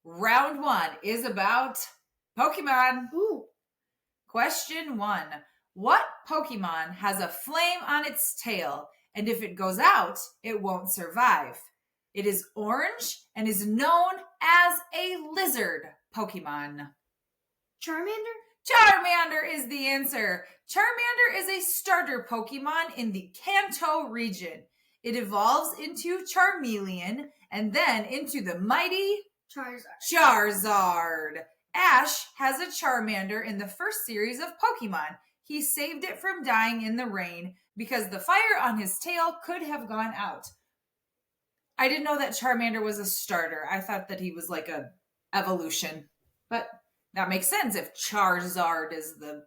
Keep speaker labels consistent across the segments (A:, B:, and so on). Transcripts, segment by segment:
A: Round 1 is about Pokemon.
B: Ooh.
A: Question 1. What Pokemon has a flame on its tail, and if it goes out, it won't survive? It is orange and is known as a lizard Pokemon.
B: Charmander?
A: Charmander is the answer. Charmander is a starter Pokemon in the Kanto region. It evolves into Charmeleon and then into the mighty Charizard. Ash has a Charmander in the first series of Pokemon. He saved it from dying in the rain because the fire on his tail could have gone out. I didn't know that Charmander was a starter. I thought that he was like a evolution. But that makes sense if Charizard is the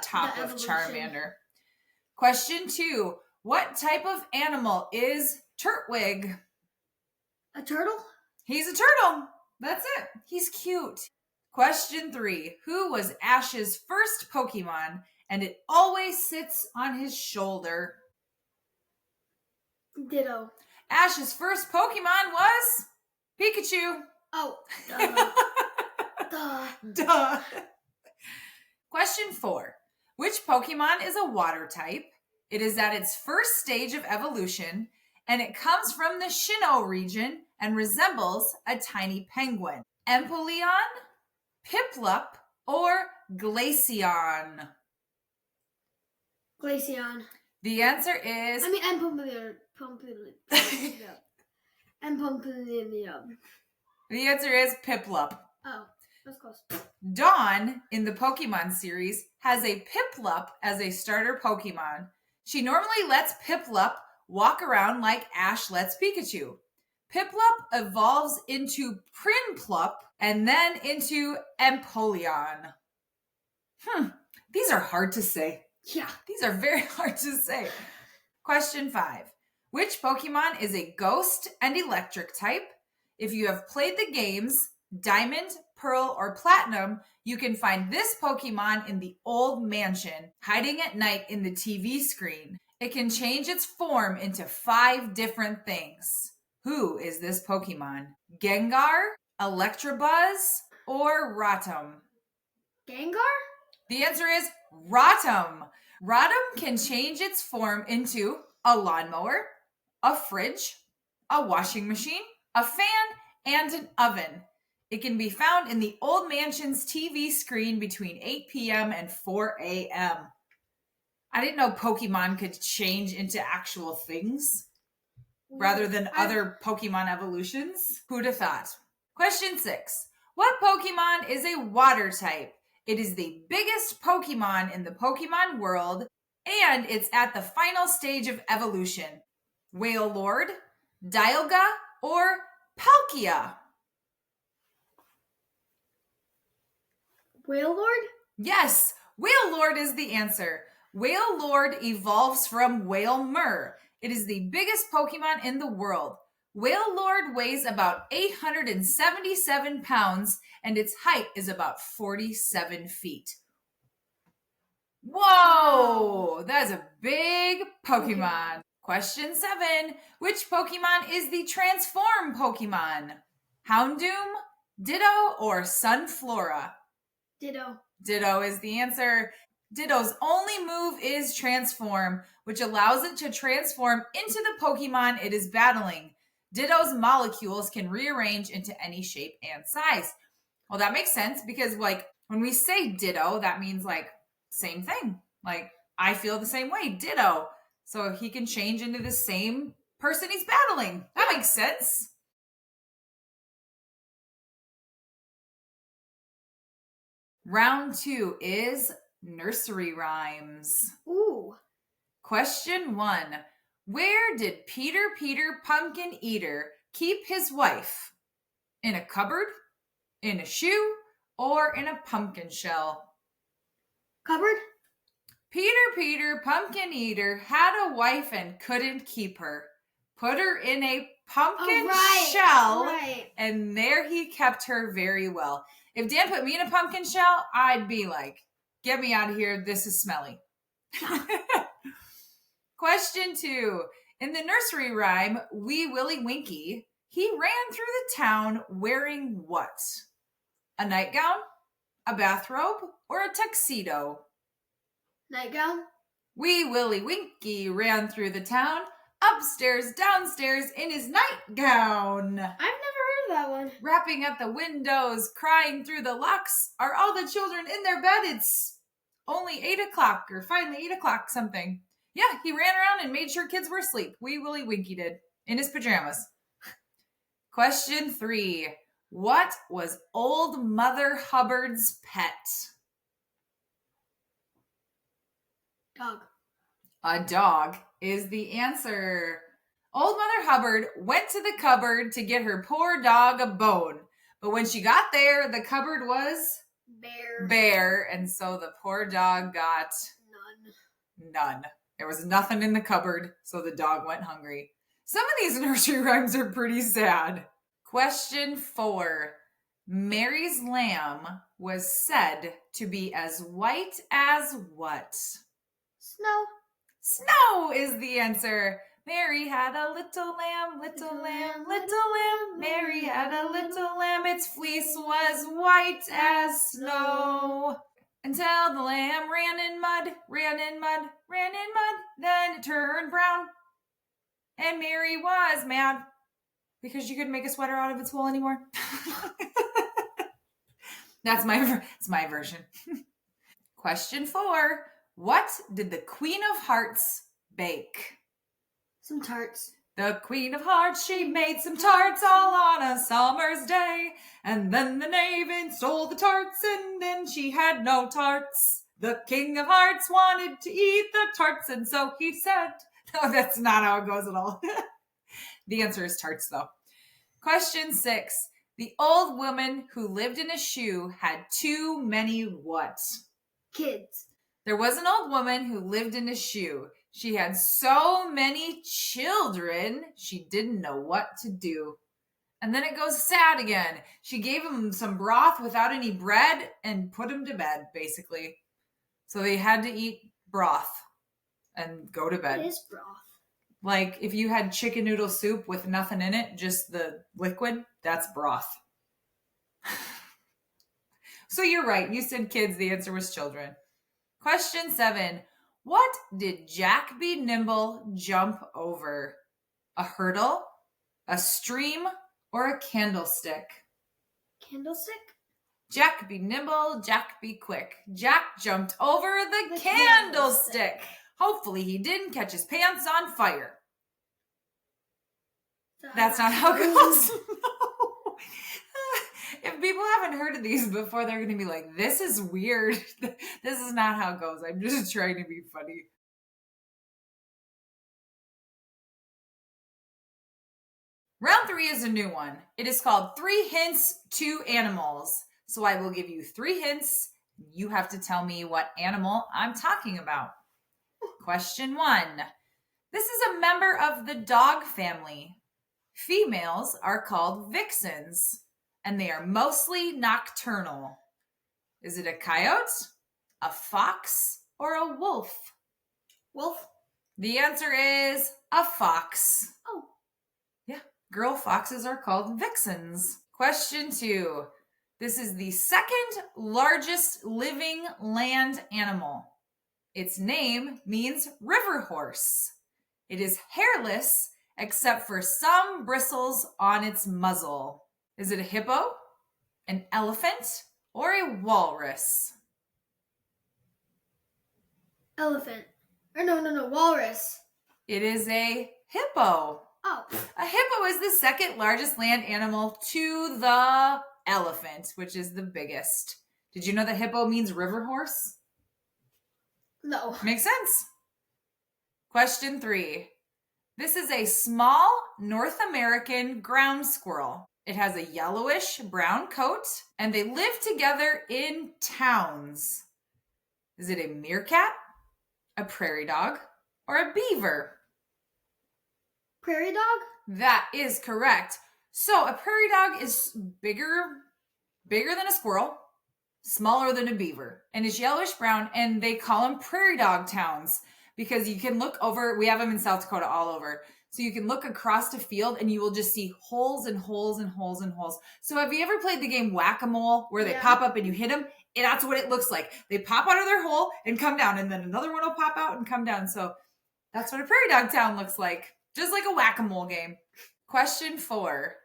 A: top of Charmander. Question 2. What type of animal is Turtwig?
B: A turtle?
A: He's a turtle. That's it. He's cute. Question 3. Who was Ash's first Pokemon, and it always sits on his shoulder?
B: Ditto.
A: Ash's first Pokemon was Pikachu.
B: Oh, duh.
A: Duh. Question 4. Which Pokemon is a water type? It is at its first stage of evolution, and it comes from the Sinnoh region and resembles a tiny penguin. Empoleon, Piplup, or Glaceon?
B: Glaceon.
A: The answer is...
B: Empoleon.
A: The answer is Piplup.
B: Oh, that's close.
A: Dawn, in the Pokemon series, has a Piplup as a starter Pokemon. She normally lets Piplup walk around like Ash lets Pikachu. Piplup evolves into Prinplup and then into Empoleon. These are hard to say.
B: Yeah.
A: These are very hard to say. Question 5. Which Pokemon is a ghost and electric type? If you have played the games Diamond, Pearl, or Platinum, you can find this Pokemon in the old mansion, hiding at night in the TV screen. It can change its form into 5 different things. Who is this Pokemon? Gengar, Electabuzz, or Rotom?
B: Gengar?
A: The answer is Rotom. Rotom can change its form into a lawnmower, a fridge, a washing machine, a fan, and an oven. It can be found in the old mansion's TV screen between 8 p.m. and 4 a.m. I didn't know Pokemon could change into actual things rather than other Pokemon evolutions. Who'd have thought? Question 6. What Pokemon is a water type? It is the biggest Pokemon in the Pokemon world, and it's at the final stage of evolution. Wailord, Dialga, or Palkia?
B: Wailord?
A: Yes, Wailord is the answer. Wailord evolves from Wailmer. It is the biggest Pokemon in the world. Wailord weighs about 877 pounds, and its height is about 47 feet. Whoa! That's a big Pokemon. Question 7. Which Pokemon is the transform Pokemon? Houndoom, Ditto, or Sunflora?
B: Ditto.
A: Ditto is the answer. Ditto's only move is transform, which allows it to transform into the Pokemon it is battling. Ditto's molecules can rearrange into any shape and size. Well, that makes sense because, like, when we say Ditto, that means, like, same thing. Like, I feel the same way, Ditto. So he can change into the same person he's battling. That makes sense. Round 2 is Nursery Rhymes.
B: Ooh.
A: Question 1. Where did Peter Pumpkin Eater keep his wife? In a cupboard, in a shoe, or in a pumpkin shell?
B: Cupboard?
A: Peter Pumpkin Eater had a wife and couldn't keep her. Put her in a pumpkin shell, and there he kept her very well. If Dan put me in a pumpkin shell, I'd be like, get me out of here. This is smelly. Question 2. In the nursery rhyme, Wee Willie Winkie, He ran through the town wearing what? A nightgown, a bathrobe, or a tuxedo?
B: Nightgown.
A: Wee Willie Winky ran through the town, upstairs, downstairs in his nightgown.
B: I've never heard of that one.
A: Rapping at the windows, crying through the locks. Are all the children in their bed? It's only 8 o'clock, or finally 8 o'clock something. Yeah, he ran around and made sure kids were asleep. Wee Willie Winky did, in his pajamas. Question 3. What was Old Mother Hubbard's pet?
B: Dog.
A: A dog is the answer. Old Mother Hubbard went to the cupboard to get her poor dog a bone. But when she got there, the cupboard was bare. And so the poor dog got none. There was nothing in the cupboard, so the dog went hungry. Some of these nursery rhymes are pretty sad. Question 4. Mary's lamb was said to be as white as what?
B: Snow.
A: Snow is the answer. Mary had a little lamb, little lamb, little lamb. Mary had a little lamb, its fleece was white as snow. Until the lamb ran in mud, then it turned brown. And Mary was mad because she couldn't make a sweater out of its wool anymore. That's my version. Question 4. What did the Queen of Hearts bake?
B: Some tarts.
A: The Queen of Hearts, she made some tarts all on a summer's day. And then the knave stole the tarts, and then she had no tarts. The King of Hearts wanted to eat the tarts, and so he said... No, that's not how it goes at all. The answer is tarts, though. Question 6. The old woman who lived in a shoe had too many what?
B: Kids.
A: There was an old woman who lived in a shoe. She had so many children, she didn't know what to do. And then it goes sad again. She gave them some broth without any bread and put them to bed, basically. So they had to eat broth and go to bed.
B: What is broth?
A: Like if you had chicken noodle soup with nothing in it, just the liquid, that's broth. So you're right. You said kids. The answer was children. Question 7. What did Jack be nimble jump over? A hurdle, a stream, or a candlestick?
B: Candlestick?
A: Jack be nimble, Jack be quick. Jack jumped over the candlestick. Hopefully he didn't catch his pants on fire. That's not how it goes. No. If people haven't heard of these before, they're going to be like, this is weird. This is not how it goes. I'm just trying to be funny. Round 3 is a new one. It is called 3 Hints, 2 Animals. So I will give you 3 hints. You have to tell me what animal I'm talking about. Question 1. This is a member of the dog family. Females are called vixens, and they are mostly nocturnal. Is it a coyote, a fox, or a wolf?
B: Wolf.
A: The answer is a fox.
B: Oh.
A: Yeah, girl foxes are called vixens. Question 2. This is the second largest living land animal. Its name means river horse. It is hairless except for some bristles on its muzzle. Is it a hippo, an elephant, or a walrus?
B: Elephant. Or no, walrus.
A: It is a hippo.
B: Oh.
A: A hippo is the second largest land animal to the elephant, which is the biggest. Did you know that hippo means river horse?
B: No.
A: Makes sense. Question 3. This is a small North American ground squirrel. It has a yellowish brown coat, and they live together in towns. Is it a meerkat, a prairie dog, or a beaver?
B: Prairie dog?
A: That is correct. So a prairie dog is bigger than a squirrel, smaller than a beaver, and is yellowish brown, and they call them prairie dog towns because you can look over. We have them in South Dakota all over. So you can look across the field and you will just see holes and holes and holes and holes. So have you ever played the game Whack-A-Mole where they pop up and you hit them? And that's what it looks like. They pop out of their hole and come down, and then another one will pop out and come down. So that's what a prairie dog town looks like. Just like a Whack-A-Mole game. Question 4.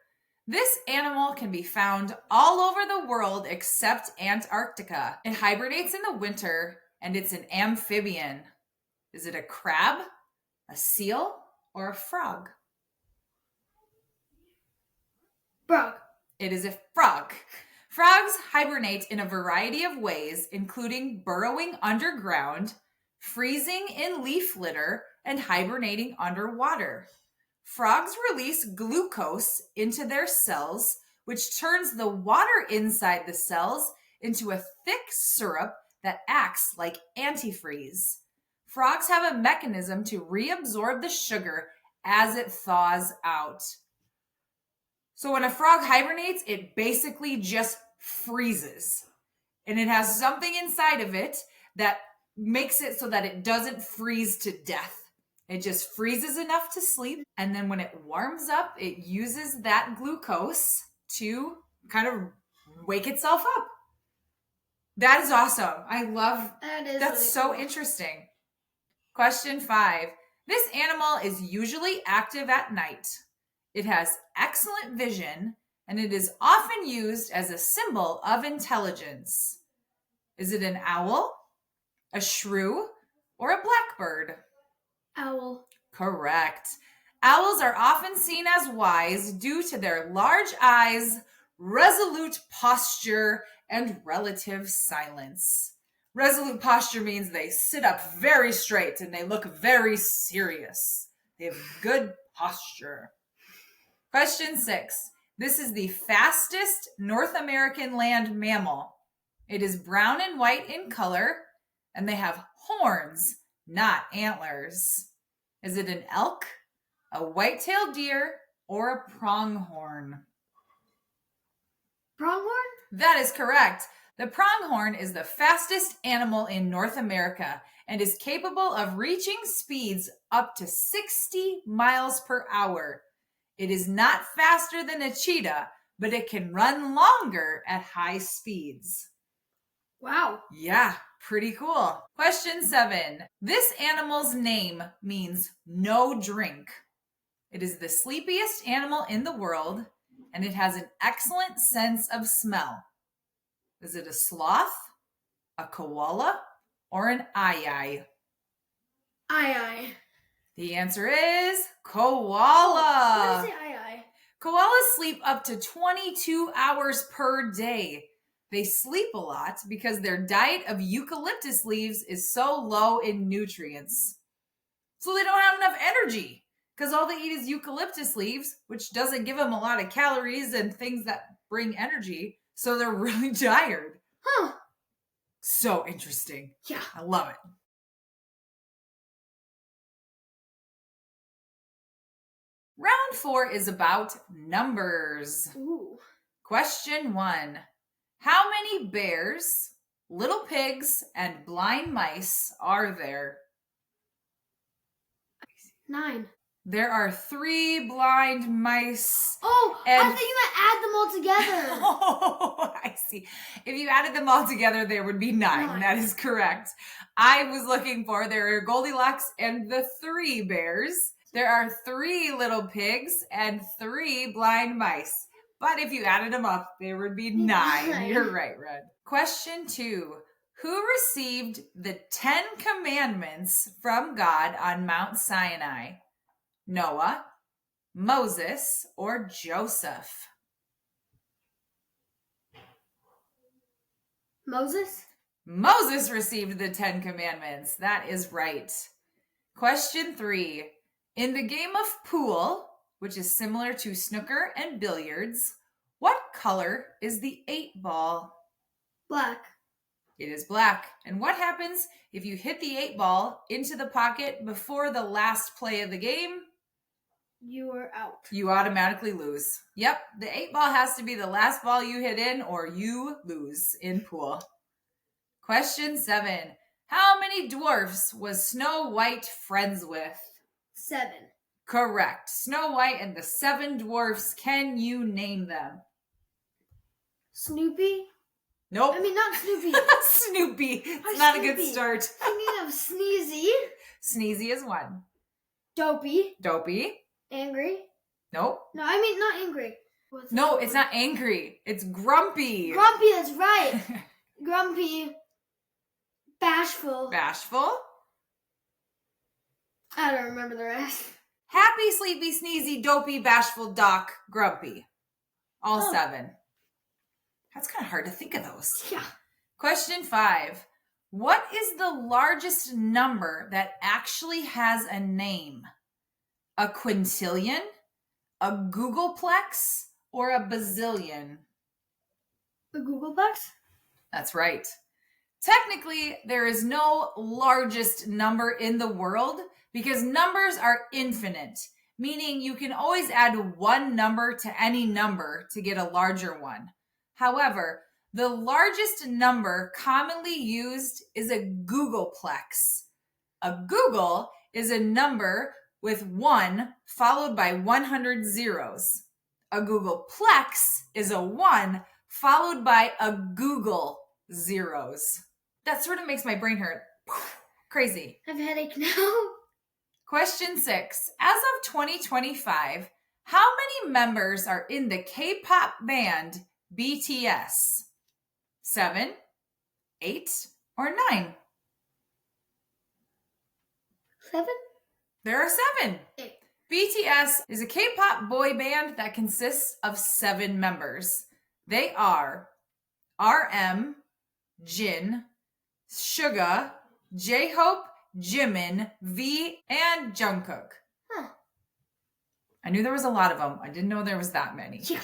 A: This animal can be found all over the world except Antarctica. It hibernates in the winter and it's an amphibian. Is it a crab, a seal, or a frog?
B: Frog.
A: It is a frog. Frogs hibernate in a variety of ways, including burrowing underground, freezing in leaf litter, and hibernating underwater. Frogs release glucose into their cells, which turns the water inside the cells into a thick syrup that acts like antifreeze. Frogs have a mechanism to reabsorb the sugar as it thaws out. So when a frog hibernates, it basically just freezes. And it has something inside of it that makes it so that it doesn't freeze to death. It just freezes enough to sleep. And then when it warms up, it uses that glucose to kind of wake itself up. That is awesome. I love that's really so cool. Interesting. Question 5. This animal is usually active at night. It has excellent vision, and it is often used as a symbol of intelligence. Is it an owl, a shrew, or a blackbird?
B: Owl.
A: Correct. Owls are often seen as wise due to their large eyes, resolute posture, and relative silence. Resolute posture means they sit up very straight and they look very serious. They have good posture. Question 6. This is the fastest North American land mammal. It is brown and white in color, and they have horns, not antlers. Is it an elk, a white-tailed deer, or a pronghorn?
B: Pronghorn?
A: That is correct. The pronghorn is the fastest animal in North America and is capable of reaching speeds up to 60 miles per hour. It is not faster than a cheetah, but it can run longer at high speeds.
B: Wow.
A: Yeah, pretty cool. Question 7. This animal's name means no drink. It is the sleepiest animal in the world, and it has an excellent sense of smell. Is it a sloth, a koala, or an aye-aye?
B: Aye-aye.
A: The answer is koala.
B: What is the aye-aye?
A: Koalas sleep up to 22 hours per day. They sleep a lot because their diet of eucalyptus leaves is so low in nutrients. So they don't have enough energy because all they eat is eucalyptus leaves, which doesn't give them a lot of calories and things that bring energy. So they're really tired.
B: Huh.
A: So interesting.
B: Yeah.
A: I love it. Round 4 is about numbers.
B: Ooh.
A: Question 1. How many bears, little pigs, and blind mice are there?
B: 9.
A: There are 3 blind mice.
B: Oh, I thought you meant add them all together.
A: Oh, I see. If you added them all together, there would be 9. That is correct. I was looking for, there are Goldilocks and the 3 bears. There are 3 little pigs and 3 blind mice. But if you added them up, there would be 9. You're right, Red. Question 2. Who received the 10 commandments from God on Mount Sinai? Noah, Moses, or Joseph?
B: Moses?
A: Moses received the 10 commandments. That is right. Question 3. In the game of pool, which is similar to snooker and billiards, what color is the 8 ball?
B: Black.
A: It is black. And what happens if you hit the 8 ball into the pocket before the last play of the game?
B: You are out.
A: You automatically lose. Yep, the 8 ball has to be the last ball you hit in or you lose in pool. Question 7. How many dwarfs was Snow White friends with?
B: 7.
A: Correct. Snow White and the Seven Dwarfs. Can you name them?
B: Snoopy?
A: Nope.
B: I mean, not Snoopy.
A: Snoopy. It's
B: Why
A: not a
B: Snoopy?
A: good start.
B: Thinking of Sneezy.
A: Sneezy is one.
B: Dopey.
A: Dopey.
B: Angry.
A: Nope.
B: No, I mean not angry.
A: No, it's not angry. It's grumpy.
B: Grumpy, that's right. Grumpy. Bashful.
A: Bashful.
B: I don't remember the rest.
A: Happy, sleepy, sneezy, dopey, bashful, doc, grumpy. All 7. That's kind of hard to think of those.
B: Yeah.
A: Question 5. What is the largest number that actually has a name? A quintillion, a googolplex, or a bazillion?
B: A Googleplex?
A: That's right. Technically, there is no largest number in the world because numbers are infinite, meaning you can always add one number to any number to get a larger one. However, the largest number commonly used is a googolplex. A googol is a number with 1 followed by 100 zeros. A googolplex is a 1 followed by a Google zeros. That sort of makes my brain hurt. Crazy.
B: I have a headache now.
A: Question 6. As of 2025, how many members are in the K-pop band BTS? 7, 8, or 9?
B: 7?
A: There are 7.
B: 8.
A: BTS is a K-pop boy band that consists of 7 members. They are RM, Jin, Suga, J-Hope, Jimin, V, and Jungkook.
B: Huh.
A: I knew there was a lot of them. I didn't know there was that many.
B: Yeah.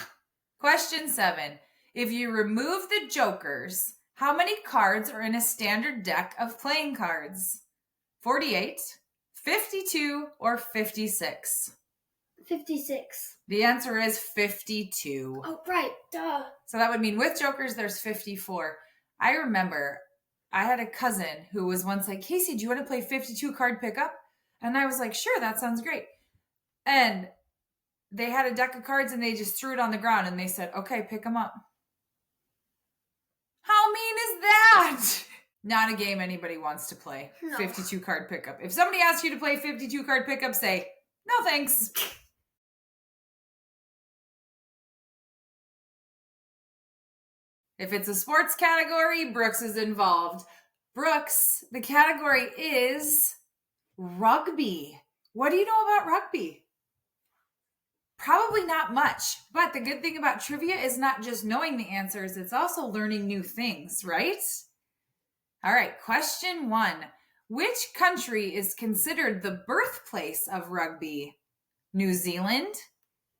A: Question 7. If you remove the jokers, how many cards are in a standard deck of playing cards? 48, 52, or 56?
B: 56.
A: The answer is 52.
B: Oh, right. Duh.
A: So that would mean with jokers, there's 54. I remember I had a cousin who was once like, Casey, do you want to play 52 card pickup? And I was like, sure, that sounds great. And they had a deck of cards and they just threw it on the ground and they said, okay, pick them up. How mean is that? Not a game anybody wants to play.
B: No.
A: 52 card pickup. If somebody asks you to play 52 card pickup, say, no thanks. If it's a sports category, Brooks is involved. Brooks, the category is rugby. What do you know about rugby? Probably not much, but the good thing about trivia is not just knowing the answers, it's also learning new things, right? All right, question 1. Which country is considered the birthplace of rugby? New Zealand,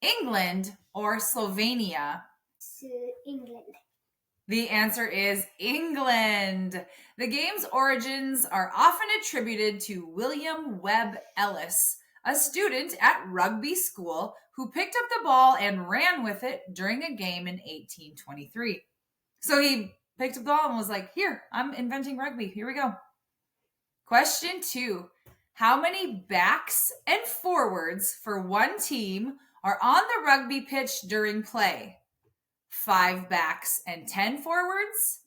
A: England, or Slovenia?
B: England.
A: The answer is England. The game's origins are often attributed to William Webb Ellis, a student at rugby school who picked up the ball and ran with it during a game in 1823. So he picked up the ball and was like, here, I'm inventing rugby. Here we go. Question 2. How many backs and forwards for one team are on the rugby pitch during play? 5 backs and 10 forwards,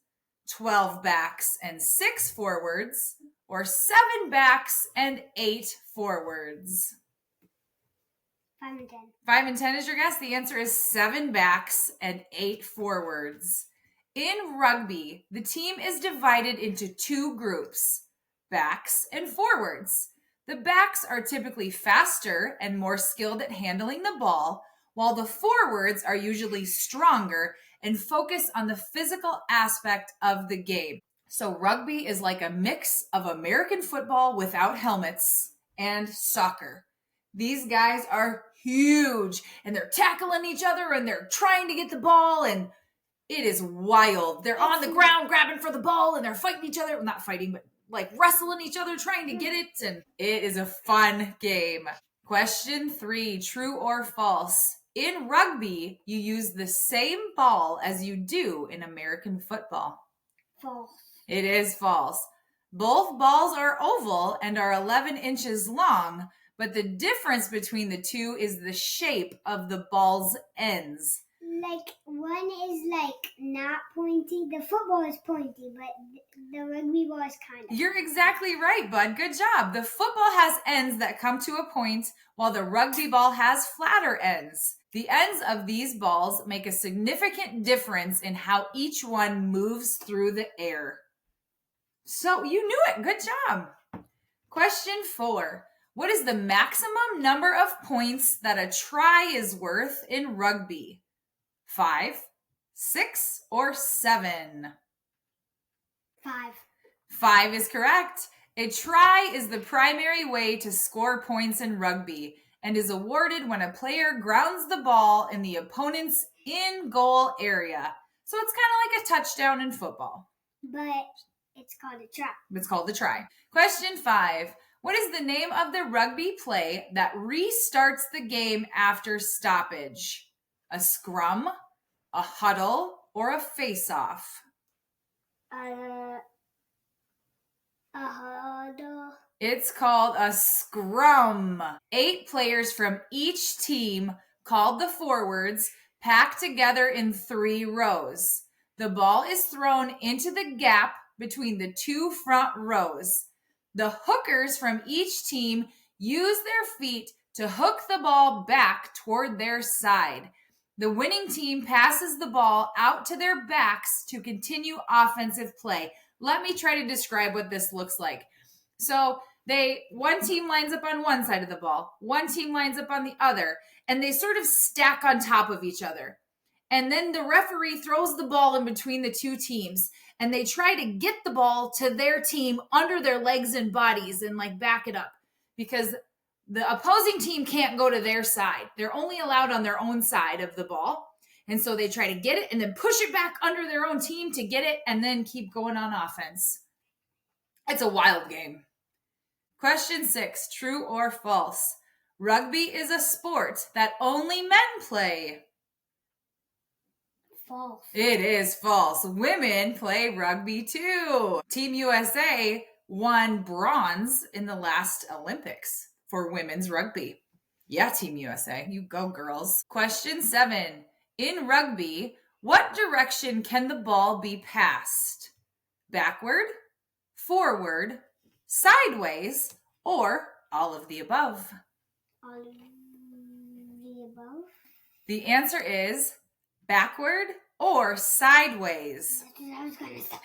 A: 12 backs and 6 forwards, or 7 backs and 8 forwards?
B: 5 and 10.
A: 5 and 10 is your guess. The answer is 7 backs and 8 forwards. In rugby, the team is divided into 2 groups, backs and forwards. The backs are typically faster and more skilled at handling the ball, while the forwards are usually stronger and focus on the physical aspect of the game. So rugby is like a mix of American football without helmets and soccer. These guys are huge and they're tackling each other and they're trying to get the ball and it is wild. They're on the ground grabbing for the ball and they're fighting each other. Well, not fighting, but like wrestling each other, trying to get it. And it is a fun game. Question 3, true or false? In rugby, you use the same ball as you do in American football.
B: False.
A: It is false. Both balls are oval and are 11 inches long, but the difference between the two is the shape of the ball's ends.
B: Like, one is like not pointy. The football is pointy, but the rugby ball is kind of.
A: You're exactly right, bud. Good job. The football has ends that come to a point, while the rugby ball has flatter ends. The ends of these balls make a significant difference in how each one moves through the air. So you knew it. Good job. Question 4. What is the maximum number of points that a try is worth in rugby? 5, 6, or 7?
B: 5.
A: 5 is correct. A try is the primary way to score points in rugby and is awarded when a player grounds the ball in the opponent's in-goal area. So it's kind of like a touchdown in football.
B: But it's called a try.
A: It's called the try. Question 5. What is the name of the rugby play that restarts the game after stoppage? A scrum, a huddle, or a face-off?
B: A huddle.
A: It's called a scrum. 8 players from each team, called the forwards, pack together in 3 rows. The ball is thrown into the gap between the 2 front rows. The hookers from each team use their feet to hook the ball back toward their side. The winning team passes the ball out to their backs to continue offensive play. Let me try to describe what this looks like. So one team lines up on one side of the ball, one team lines up on the other, and they sort of stack on top of each other. And then the referee throws the ball in between the 2 teams, and they try to get the ball to their team under their legs and bodies and like back it up, because the opposing team can't go to their side. They're only allowed on their own side of the ball. And so they try to get it and then push it back under their own team to get it and then keep going on offense. It's a wild game. Question 6, true or false? Rugby is a sport that only men play.
B: False.
A: It is false. Women play rugby too. Team USA won bronze in the last Olympics for women's rugby. Yeah, Team USA. You go, girls. Question 7. In rugby, what direction can the ball be passed? Backward, forward, sideways, or all of the above?
B: All of the above?
A: The answer is backward or sideways.
B: That's what I was going to say.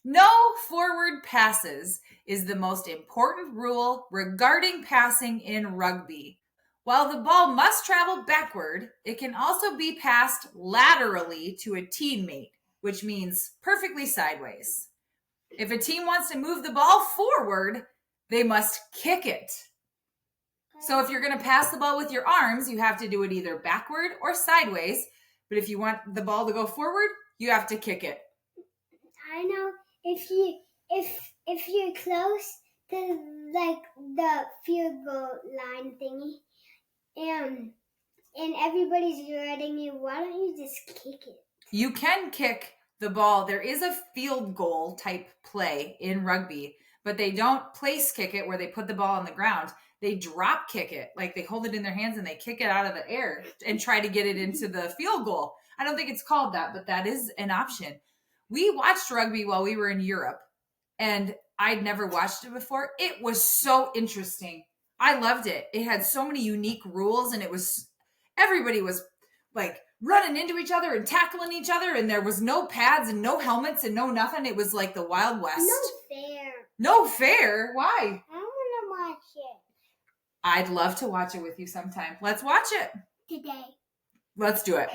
A: No forward passes is the most important rule regarding passing in rugby. While the ball must travel backward, it can also be passed laterally to a teammate, which means perfectly sideways. If a team wants to move the ball forward, they must kick it. So if you're going to pass the ball with your arms, you have to do it either backward or sideways. But if you want the ball to go forward, you have to kick it.
B: I know if you're close to like the field goal line thingy, and everybody's running you, why don't you just kick it?
A: You can kick the ball. There is a field goal type play in rugby, but they don't place kick it where they put the ball on the ground. They drop kick it, like they hold it in their hands and they kick it out of the air and try to get it into the field goal. I don't think it's called that, but that is an option. We watched rugby while we were in Europe, and I'd never watched it before. It was so interesting. I loved it. It had so many unique rules, and everybody was like running into each other and tackling each other, and there was no pads and no helmets and no nothing. It was like the Wild West.
B: No fair.
A: No fair? Why?
B: I want to watch it.
A: I'd love to watch it with you sometime. Let's watch it.
B: Today.
A: Let's do it.